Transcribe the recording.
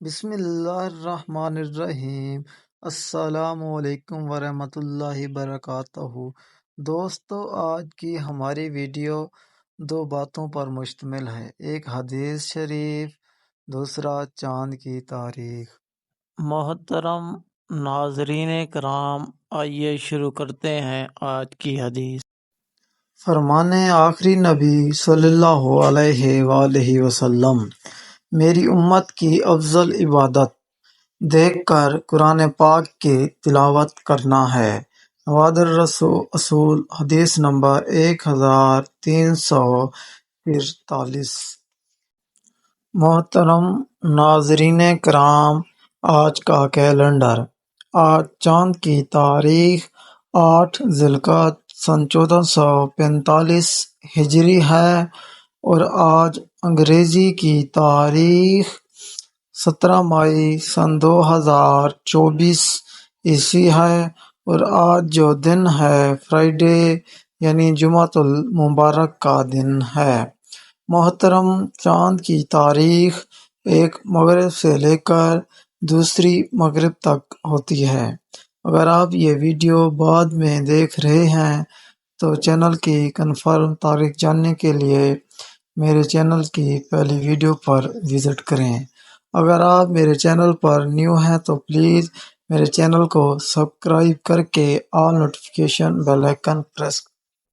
بسم اللہ الرحمن الرحیم۔ السلام علیکم ورحمۃ اللہ وبرکاتہ۔ دوستو، آج کی ہماری ویڈیو دو باتوں پر مشتمل ہے، ایک حدیث شریف، دوسرا چاند کی تاریخ۔ محترم ناظرین کرام، آئیے شروع کرتے ہیں آج کی حدیث۔ فرمان آخری نبی صلی اللہ علیہ وآلہ وسلم: میری امت کی افضل عبادت دیکھ کر قرآن پاک کی تلاوت کرنا ہے۔ نواد اصول حدیث نمبر 1343۔ محترم ناظرین کرام، آج کا کیلنڈر: آج چاند کی تاریخ 8 ذی القعدہ سن 1445 ہجری ہے اور آج انگریزی کی تاریخ 17 مئی سن 2024 عیسوی ہے اور آج جو دن ہے فرائیڈے یعنی جمعۃ المبارک کا دن ہے۔ محترم، چاند کی تاریخ ایک مغرب سے لے کر دوسری مغرب تک ہوتی ہے۔ اگر آپ یہ ویڈیو بعد میں دیکھ رہے ہیں تو چینل کی کنفرم تاریخ جاننے کے لیے میرے چینل کی پہلی ویڈیو پر وزٹ کریں۔ اگر آپ میرے چینل پر نیو ہیں تو پلیز میرے چینل کو سبسکرائب کر کے آل نوٹیفیکیشن بیل آئیکن پریس